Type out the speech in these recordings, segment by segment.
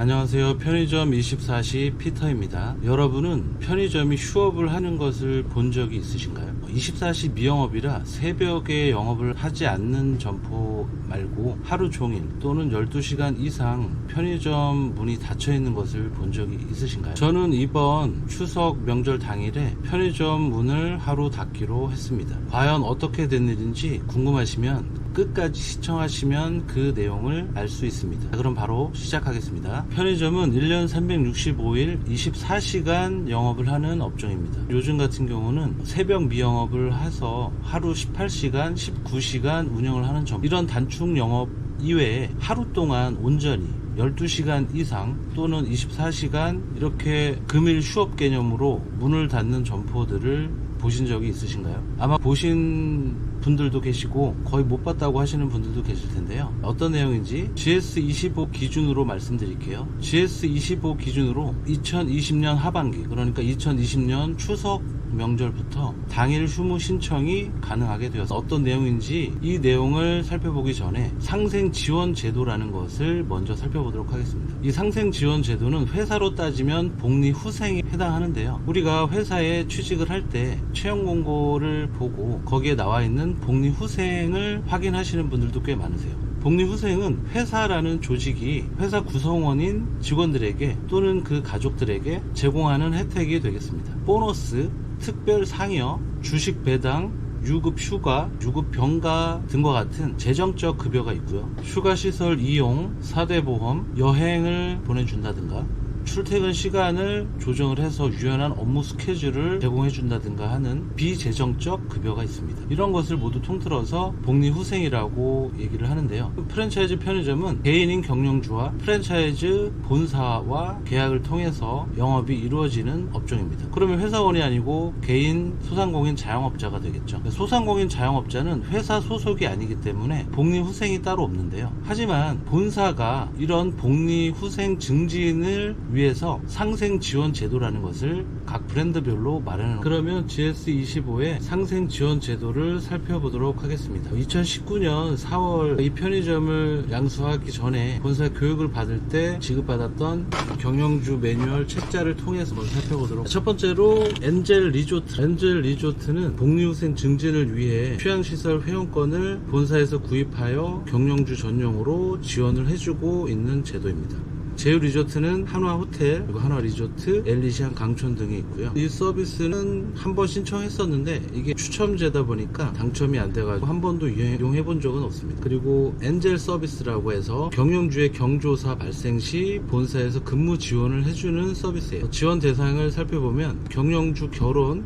안녕하세요. 편의점 24시 피터입니다. 여러분은 편의점이 휴업을 하는 것을 본 적이 있으신가요? 24시 미영업이라 새벽에 영업을 하지 않는 점포 말고 하루 종일 또는 12시간 이상 편의점 문이 닫혀 있는 것을 본 적이 있으신가요? 저는 이번 추석 명절 당일에 편의점 문을 하루 닫기로 했습니다. 과연 어떻게 된 일인지 궁금하시면 끝까지 시청하시면 그 내용을 알 수 있습니다. 그럼 바로 시작하겠습니다. 편의점은 1년 365일 24시간 영업을 하는 업종입니다. 요즘 같은 경우는 새벽 미영업을 해서 하루 18시간, 19시간 운영을 하는 점포, 이런 단축 영업 이외에 하루 동안 온전히 12시간 이상 또는 24시간 이렇게 금일 휴업 개념으로 문을 닫는 점포들을 보신 적이 있으신가요? 아마 보신 분들도 계시고 거의 못 봤다고 하시는 분들도 계실 텐데요. 어떤 내용인지 GS25 기준으로 말씀드릴게요. GS25 기준으로 2020년 하반기, 그러니까 2020년 추석 명절부터 당일 휴무 신청이 가능하게 되어서 어떤 내용인지 이 내용을 살펴보기 전에 상생지원제도라는 것을 먼저 살펴보도록 하겠습니다. 이 상생지원제도는 회사로 따지면 복리후생에 해당하는데요. 우리가 회사에 취직을 할 때 채용공고를 보고 거기에 나와 있는 복리후생을 확인하시는 분들도 꽤 많으세요. 복리후생은 회사라는 조직이 회사 구성원인 직원들에게 또는 그 가족들에게 제공하는 혜택이 되겠습니다. 보너스, 특별 상여, 주식 배당, 유급 휴가, 유급 병가 등과 같은 재정적 급여가 있고요. 휴가시설 이용, 사대보험, 여행을 보내준다든가 출퇴근 시간을 조정을 해서 유연한 업무 스케줄을 제공해 준다든가 하는 비재정적 급여가 있습니다. 이런 것을 모두 통틀어서 복리후생이라고 얘기를 하는데요. 프랜차이즈 편의점은 개인인 경영주와 프랜차이즈 본사와 계약을 통해서 영업이 이루어지는 업종입니다. 그러면 회사원이 아니고 개인 소상공인 자영업자가 되겠죠. 소상공인 자영업자는 회사 소속이 아니기 때문에 복리후생이 따로 없는데요. 하지만 본사가 이런 복리후생 증진을 위해서 상생지원제도라는 것을 각 브랜드별로 마련하는, 그러면 GS25의 상생지원제도를 살펴보도록 하겠습니다. 2019년 4월 이 편의점을 양수하기 전에 본사 교육을 받을 때 지급받았던 경영주 매뉴얼 책자를 통해서 먼저 살펴보도록. 첫 번째로 엔젤 리조트. 엔젤 리조트는 복리후생 증진을 위해 휴양시설 회원권을 본사에서 구입하여 경영주 전용으로 지원을 해주고 있는 제도입니다. 제휴 리조트는 한화호텔, 그리고 한화리조트, 엘리시안 강촌 등이 있고요. 이 서비스는 한 번 신청했었는데 이게 추첨제다 보니까 당첨이 안 돼가지고 한 번도 이용해 본 적은 없습니다. 그리고 엔젤 서비스라고 해서 경영주의 경조사 발생 시 본사에서 근무 지원을 해주는 서비스예요. 지원 대상을 살펴보면 경영주 결혼,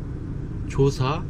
조사,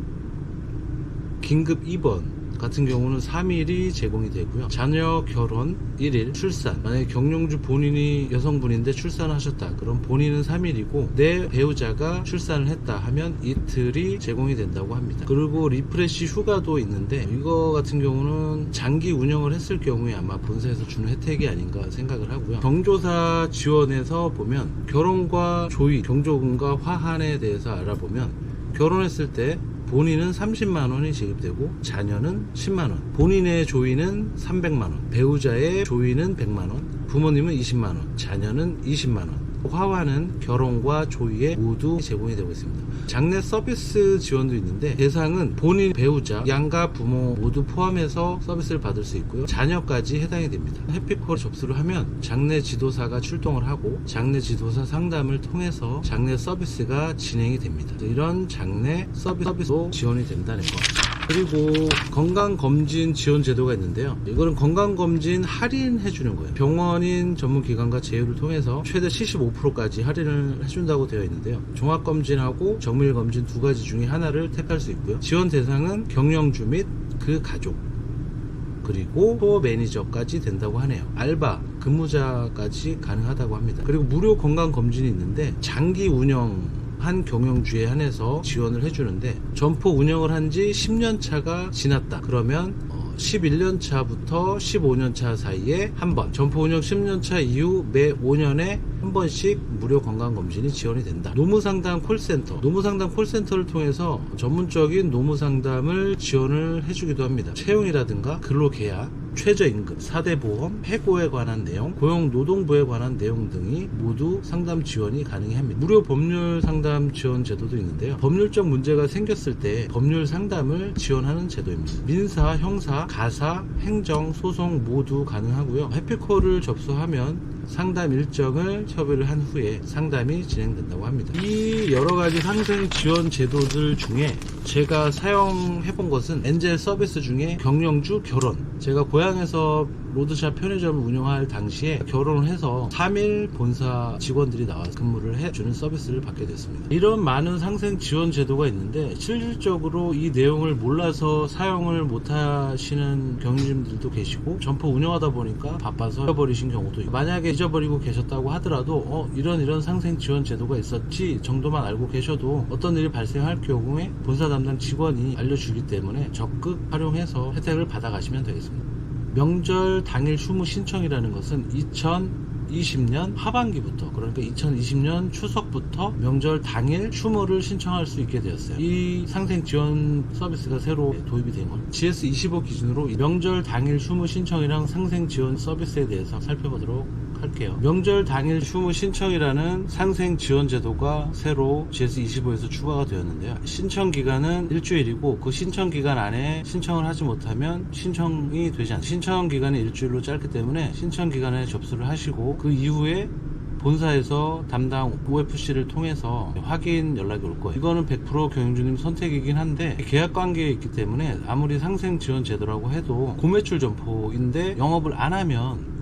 긴급 입원 같은 경우는 3일이 제공이 되고요. 자녀 결혼 1일, 출산, 만약에 경영주 본인이 여성분인데 출산을 하셨다, 그럼 본인은 3일이고 내 배우자가 출산을 했다 하면 이틀이 제공이 된다고 합니다. 그리고 리프레시 휴가도 있는데 이거 같은 경우는 장기 운영을 했을 경우에 아마 본사에서 주는 혜택이 아닌가 생각을 하고요. 경조사 지원에서 보면 결혼과 조의, 경조금과 화환에 대해서 알아보면 결혼했을 때 본인은 30만원이 지급되고 자녀는 10만원, 본인의 조의는 300만원, 배우자의 조의는 100만원, 부모님은 20만원, 자녀는 20만원. 화환은 결혼과 조의에 모두 제공이 되고 있습니다. 장례 서비스 지원도 있는데 대상은 본인, 배우자, 양가 부모 모두 포함해서 서비스를 받을 수 있고요. 자녀까지 해당이 됩니다. 해피콜 접수를 하면 장례 지도사가 출동을 하고 장례 지도사 상담을 통해서 장례 서비스가 진행이 됩니다. 이런 장례 서비스도 지원이 된다는 거. 그리고 건강검진 지원 제도가 있는데요. 이거는 건강검진 할인해 주는 거예요. 병원인 전문기관과 제휴를 통해서 최대 75%까지 할인을 해준다고 되어 있는데요. 종합검진하고 정밀검진 두 가지 중에 하나를 택할 수 있고요. 지원 대상은 경영주 및 그 가족, 그리고 스토어 매니저까지 된다고 하네요. 알바, 근무자까지 가능하다고 합니다. 그리고 무료 건강검진이 있는데 장기 운영 한 경영주에 한해서 지원을 해주는데 점포 운영을 한 지 10년 차가 지났다 그러면 11년 차부터 15년 차 사이에 한 번, 점포 운영 10년 차 이후 매 5년에 한 번씩 무료 건강검진이 지원이 된다. 노무상담 콜센터, 노무상담 콜센터를 통해서 전문적인 노무상담을 지원을 해주기도 합니다. 채용이라든가 근로계약, 최저임금, 4대 보험, 해고에 관한 내용, 고용노동부에 관한 내용 등이 모두 상담 지원이 가능합니다. 무료 법률 상담 지원 제도도 있는데요. 법률적 문제가 생겼을 때 법률 상담을 지원하는 제도입니다. 민사, 형사, 가사, 행정, 소송 모두 가능하고요. 해피콜을 접수하면 상담 일정을 협의를 한 후에 상담이 진행된다고 합니다. 이 여러가지 상생 지원 제도들 중에 제가 사용해본 것은 엔젤 서비스 중에 경영주 결혼, 제가 고향에서 로드샵 편의점을 운영할 당시에 결혼을 해서 3일 본사 직원들이 나와서 근무를 해주는 서비스를 받게 됐습니다. 이런 많은 상생 지원 제도가 있는데 실질적으로 이 내용을 몰라서 사용을 못하시는 경영진들도 계시고, 점포 운영하다 보니까 바빠서 잊어버리신 경우도 있고, 만약에 잊어버리고 계셨다고 하더라도 이런 상생 지원 제도가 있었지 정도만 알고 계셔도 어떤 일이 발생할 경우에 본사 담당 직원이 알려주기 때문에 적극 활용해서 혜택을 받아가시면 되겠습니다. 명절 당일 휴무 신청이라는 것은 2020년 하반기부터, 그러니까 2020년 추석부터 명절 당일 휴무를 신청할 수 있게 되었어요. 이 상생 지원 서비스가 새로 도입이 된 겁니다. GS25 기준으로 명절 당일 휴무 신청이랑 상생 지원 서비스에 대해서 살펴보도록 할게요. 명절 당일 휴무 신청이라는 상생 지원 제도가 새로 GS25에서 추가가 되었는데요. 신청 기간은 일주일이고, 그 신청 기간 안에 신청을 하지 못하면 신청이 되지 않습니다. 신청 기간이 일주일로 짧기 때문에 신청 기간에 접수를 하시고, 그 이후에 본사에서 담당 OFC를 통해서 확인 연락이 올 거예요. 이거는 100% 경영주님 선택이긴 한데, 계약 관계에 있기 때문에 아무리 상생 지원 제도라고 해도 고매출 점포인데 영업을 안 하면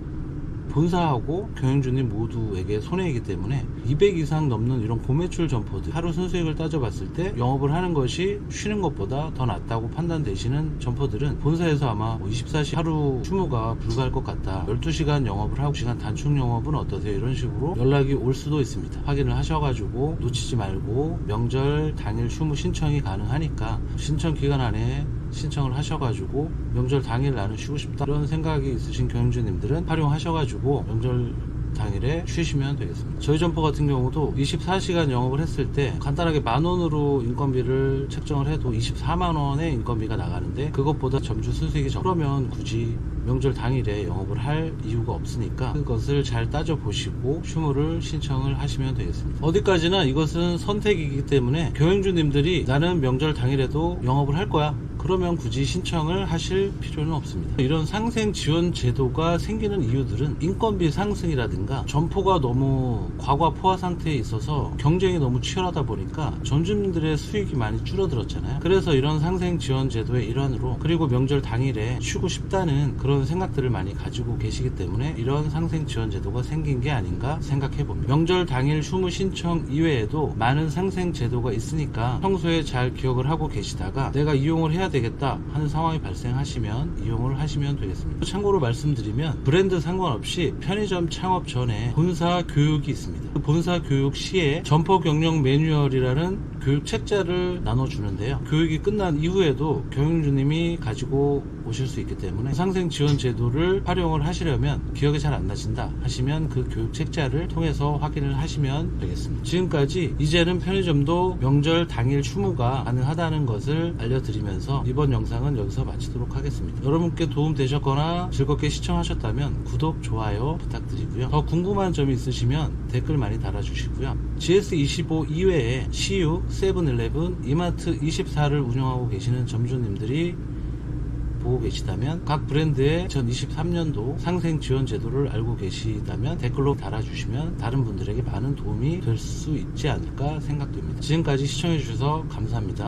본사하고 경영주님 모두에게 손해이기 때문에 200 이상 넘는 이런 고매출 점포들, 하루 순수익을 따져봤을 때 영업을 하는 것이 쉬는 것보다 더 낫다고 판단되시는 점포들은 본사에서 아마 24시 하루 휴무가 불가할 것 같다, 12시간 영업을 하고 시간 단축 영업은 어떠세요? 이런 식으로 연락이 올 수도 있습니다. 확인을 하셔가지고 놓치지 말고, 명절 당일 휴무 신청이 가능하니까 신청 기간 안에 신청을 하셔가지고 명절 당일 나는 쉬고 싶다 이런 생각이 있으신 경영주님들은 활용하셔가지고 명절 당일에 쉬시면 되겠습니다. 저희 점포 같은 경우도 24시간 영업을 했을 때 간단하게 10,000원으로 인건비를 책정을 해도 24만원의 인건비가 나가는데, 그것보다 점주 순수익이 그러면 굳이 명절 당일에 영업을 할 이유가 없으니까 그것을 잘 따져보시고 휴무를 신청을 하시면 되겠습니다. 어디까지나 이것은 선택이기 때문에 경영주님들이 나는 명절 당일에도 영업을 할 거야, 그러면 굳이 신청을 하실 필요는 없습니다. 이런 상생 지원 제도가 생기는 이유들은 인건비 상승이라든가 점포가 너무 과거 포화 상태에 있어서 경쟁이 너무 치열하다 보니까 점주님들의 수익이 많이 줄어들었잖아요. 그래서 이런 상생 지원 제도의 일환으로, 그리고 명절 당일에 쉬고 싶다는 그런 생각들을 많이 가지고 계시기 때문에 이런 상생 지원 제도가 생긴 게 아닌가 생각해 봅니다. 명절 당일 휴무 신청 이외에도 많은 상생 제도가 있으니까 평소에 잘 기억을 하고 계시다가 내가 이용을 해야 되겠다 하는 상황이 발생하시면 이용을 하시면 되겠습니다. 참고로 말씀드리면 브랜드 상관없이 편의점 창업 전에 본사 교육이 있습니다. 그 본사 교육 시에 점포 경영 매뉴얼이라는 교육 책자를 나눠주는데요. 교육이 끝난 이후에도 경영주님이 가지고 오실 수 있기 때문에 상생 지원 제도를 활용을 하시려면 기억이 잘 안 나신다 하시면 그 교육 책자를 통해서 확인을 하시면 되겠습니다. 지금까지 이제는 편의점도 명절 당일 휴무가 가능하다는 것을 알려드리면서 이번 영상은 여기서 마치도록 하겠습니다. 여러분께 도움 되셨거나 즐겁게 시청하셨다면 구독, 좋아요 부탁드리고요. 더 궁금한 점이 있으시면 댓글 많이 달아주시고요. GS25 이외에 CU, 세븐일레븐, 이마트24를 운영하고 계시는 점주님들이 보고 계시다면 각 브랜드의 2023년도 상생 지원 제도를 알고 계시다면 댓글로 달아주시면 다른 분들에게 많은 도움이 될 수 있지 않을까 생각됩니다. 지금까지 시청해주셔서 감사합니다.